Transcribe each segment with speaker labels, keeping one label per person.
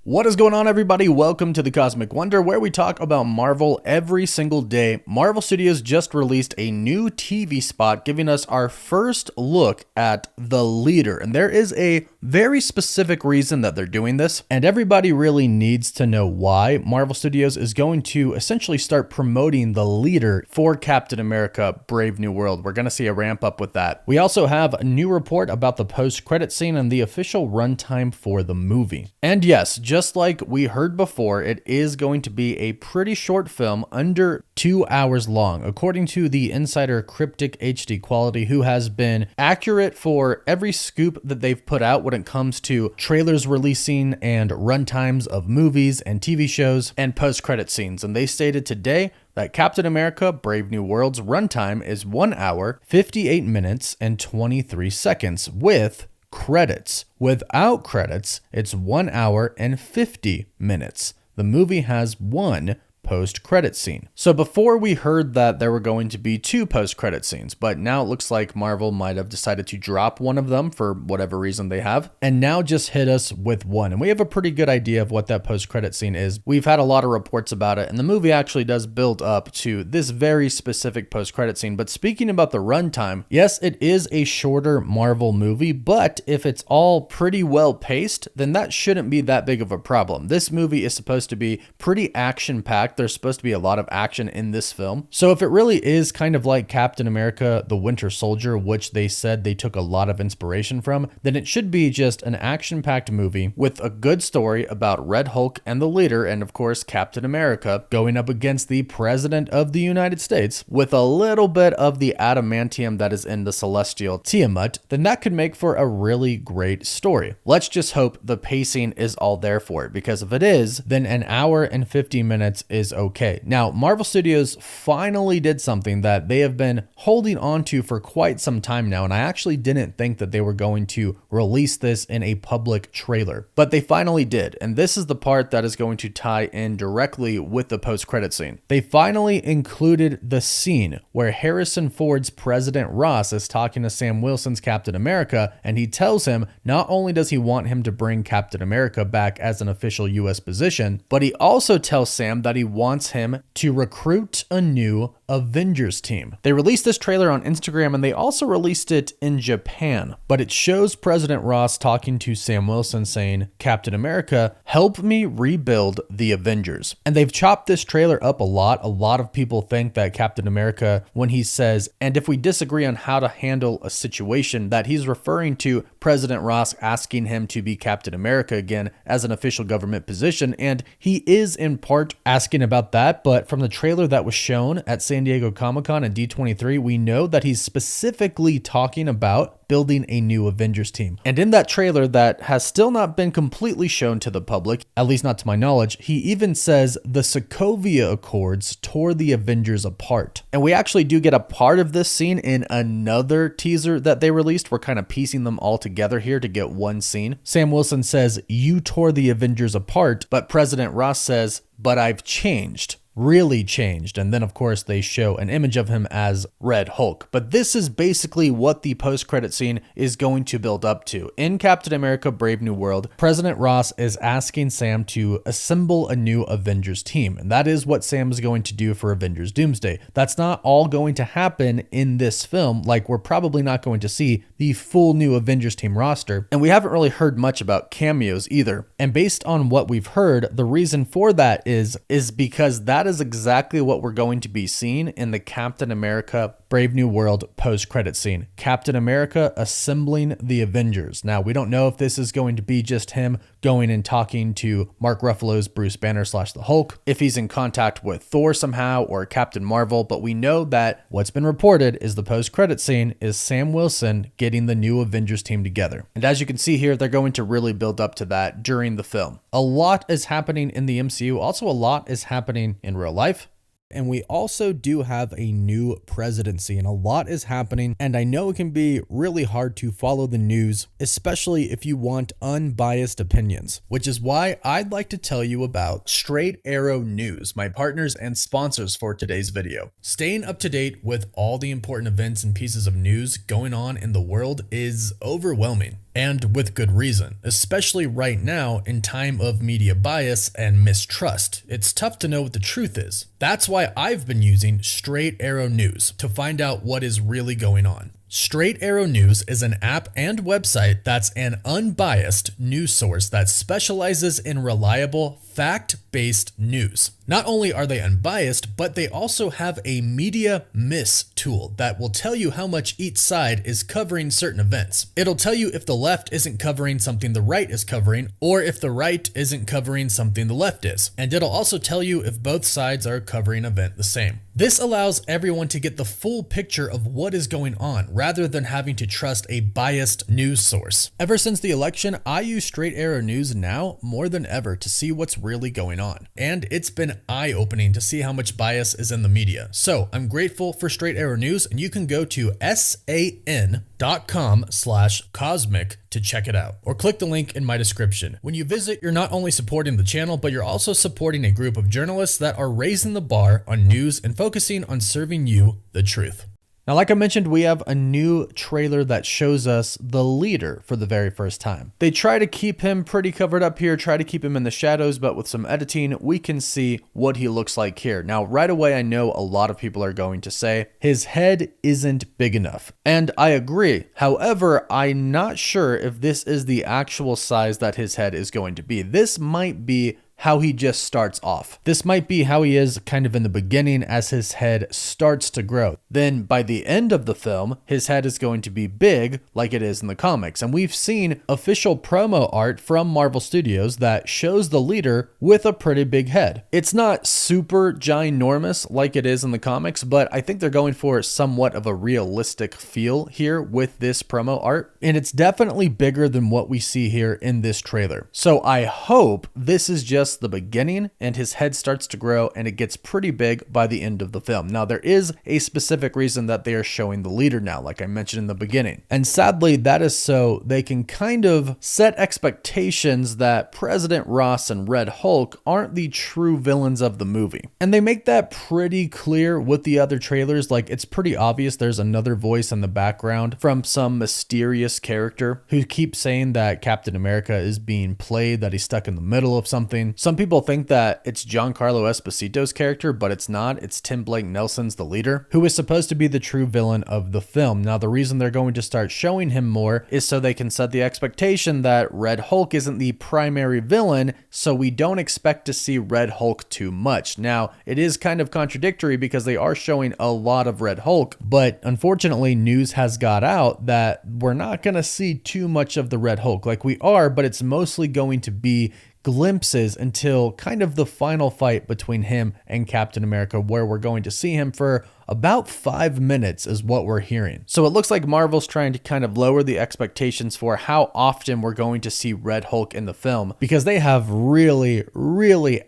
Speaker 1: What is going on, everybody? Welcome to the Cosmic Wonder, where we talk about Marvel every single day. Marvel Studios just released a new TV spot giving us our first look at the leader. And there is a very specific reason that they're doing this, and everybody really needs to know why. Marvel Studios is going to essentially start promoting the leader for Captain America: Brave New World. We're going to see a ramp up with that. We also have a new report about the post-credit scene and the official runtime for the movie. And yes, just like we heard before, it is going to be a pretty short film, under 2 hours long, according to the insider Cryptic HD Quality, who has been accurate for every scoop that they've put out when it comes to trailers releasing and runtimes of movies and TV shows and post-credit scenes. And they stated today that Captain America: Brave New World's runtime is 1 hour, 58 minutes, and 23 seconds with credits. Without credits, it's 1 hour and 50 minutes. The movie has one post-credit scene. So before we heard that there were going to be two post-credit scenes, but now it looks like Marvel might have decided to drop one of them for whatever reason they have, and now just hit us with one. And we have a pretty good idea of what that post-credit scene is. We've had a lot of reports about it, and the movie actually does build up to this very specific post-credit scene. But speaking about the runtime, yes, it is a shorter Marvel movie, but if it's all pretty well paced, then that shouldn't be that big of a problem. This movie is supposed to be pretty action-packed. There's supposed to be a lot of action in this film. So if it really is kind of like Captain America: The Winter Soldier, which they said they took a lot of inspiration from, then it should be just an action-packed movie with a good story about Red Hulk and the leader, and of course Captain America, going up against the President of the United States with a little bit of the adamantium that is in the Celestial Tiamat. Then that could make for a really great story. Let's just hope the pacing is all there for it, because if it is, then an hour and 50 minutes is okay. Now, Marvel Studios finally did something that they have been holding on to for quite some time now, and I actually didn't think that they were going to release this in a public trailer, but they finally did. And this is the part that is going to tie in directly with the post-credit scene. They finally included the scene where Harrison Ford's President Ross is talking to Sam Wilson's Captain America, and he tells him not only does he want him to bring Captain America back as an official US position, but he also tells Sam that he wants him to recruit a new Avengers team. They released this trailer on Instagram, and they also released it in Japan, but it shows President Ross talking to Sam Wilson saying, "Captain America, help me rebuild the Avengers." And they've chopped this trailer up a lot. A lot of people think that Captain America, when he says, "and if we disagree on how to handle a situation," that he's referring to President Ross asking him to be Captain America again as an official government position. And he is in part asking about that, but from the trailer that was shown at San Diego Comic-Con and D23, we know that he's specifically talking about building a new Avengers team. And in that trailer that has still not been completely shown to the public, at least not to my knowledge, he even says the Sokovia Accords tore the Avengers apart. And we actually do get a part of this scene in another teaser that they released. We're kind of piecing them all together here to get one scene. Sam Wilson says, "You tore the Avengers apart," but President Ross says, "But I've changed. Really changed." And then of course they show an image of him as Red Hulk. But this is basically what the post-credit scene is going to build up to. In Captain America: Brave New World, President Ross is asking Sam to assemble a new Avengers team. And that is what Sam is going to do for Avengers Doomsday. That's not all going to happen in this film. Like, we're probably not going to see the full new Avengers team roster. And we haven't really heard much about cameos either. And based on what we've heard, the reason for that is because that is exactly what we're going to be seeing in the Captain America: Brave New World post-credit scene. Captain America assembling the Avengers. Now, we don't know if this is going to be just him going and talking to Mark Ruffalo's Bruce Banner / the Hulk, if he's in contact with Thor somehow or Captain Marvel, but we know that what's been reported is the post-credit scene is Sam Wilson getting the new Avengers team together. And as you can see here, they're going to really build up to that during the film. A lot is happening in the MCU. Also, a lot is happening in real life. And we also do have a new presidency, and a lot is happening. And I know it can be really hard to follow the news, especially if you want unbiased opinions, which is why I'd like to tell you about Straight Arrow News, my partners and sponsors for today's video. Staying up to date with all the important events and pieces of news going on in the world is overwhelming. And with good reason, especially right now in time of media bias and mistrust. It's tough to know what the truth is. That's why I've been using Straight Arrow News to find out what is really going on. Straight Arrow News is an app and website that's an unbiased news source that specializes in reliable, fact-based news. Not only are they unbiased, but they also have a media miss tool that will tell you how much each side is covering certain events. It'll tell you if the left isn't covering something the right is covering, or if the right isn't covering something the left is. And it'll also tell you if both sides are covering an event the same. This allows everyone to get the full picture of what is going on, rather than having to trust a biased news source. Ever since the election, I use Straight Arrow News now more than ever to see what's really going on. And it's been eye-opening to see how much bias is in the media. So I'm grateful for Straight Arrow News, and you can go to san.com/cosmic to check it out, or click the link in my description. When you visit, you're not only supporting the channel, but you're also supporting a group of journalists that are raising the bar on news and focusing on serving you the truth. Now, like I mentioned, we have a new trailer that shows us the leader for the very first time. They try to keep him pretty covered up here, try to keep him in the shadows, but with some editing, we can see what he looks like here. Now, right away, I know a lot of people are going to say his head isn't big enough. And I agree. However, I'm not sure if this is the actual size that his head is going to be. This might be how he just starts off. This might be how he is kind of in the beginning as his head starts to grow. Then by the end of the film, his head is going to be big like it is in the comics. And we've seen official promo art from Marvel Studios that shows the leader with a pretty big head. It's not super ginormous like it is in the comics, but I think they're going for somewhat of a realistic feel here with this promo art. And it's definitely bigger than what we see here in this trailer. So I hope this is just the beginning and his head starts to grow and it gets pretty big by the end of the film. Now, there is a specific reason that they are showing the leader now, like I mentioned in the beginning. And sadly, that is so they can kind of set expectations that President Ross and Red Hulk aren't the true villains of the movie. And they make that pretty clear with the other trailers. Like, it's pretty obvious there's another voice in the background from some mysterious character who keeps saying that Captain America is being played, that he's stuck in the middle of something. Some people think that it's Giancarlo Esposito's character, but it's not. It's Tim Blake Nelson's the leader, who is supposed to be the true villain of the film. Now, the reason they're going to start showing him more is so they can set the expectation that Red Hulk isn't the primary villain, so we don't expect to see Red Hulk too much. Now, it is kind of contradictory because they are showing a lot of Red Hulk, but unfortunately, news has got out that we're not going to see too much of the Red Hulk. Like, we are, but it's mostly going to be glimpses until kind of the final fight between him and Captain America, where we're going to see him for about 5 minutes is what we're hearing. So it looks like Marvel's trying to kind of lower the expectations for how often we're going to see Red Hulk in the film, because they have really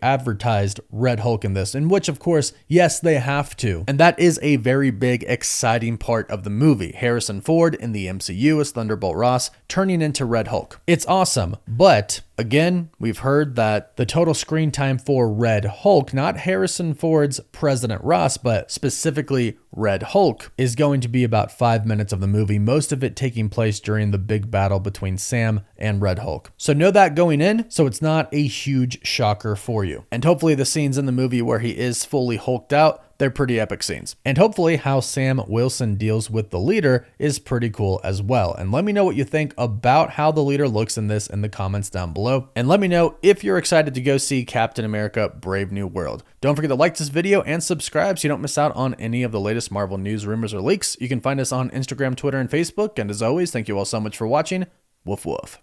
Speaker 1: advertised Red Hulk in this, in which, of course, yes, they have to. And that is a very big, exciting part of the movie. Harrison Ford in the MCU as Thunderbolt Ross turning into Red Hulk. It's awesome, but again, we've heard that the total screen time for Red Hulk, not Harrison Ford's President Ross, but specifically Red Hulk, is going to be about 5 minutes of the movie, most of it taking place during the big battle between Sam and Red Hulk. So know that going in, so it's not a huge shocker for you. And hopefully the scenes in the movie where he is fully hulked out, they're pretty epic scenes. And hopefully how Sam Wilson deals with the leader is pretty cool as well. And let me know what you think about how the leader looks in this in the comments down below. And let me know if you're excited to go see Captain America: Brave New World. Don't forget to like this video and subscribe so you don't miss out on any of the latest Marvel news, rumors, or leaks. You can find us on Instagram, Twitter, and Facebook. And as always, thank you all so much for watching. Woof woof.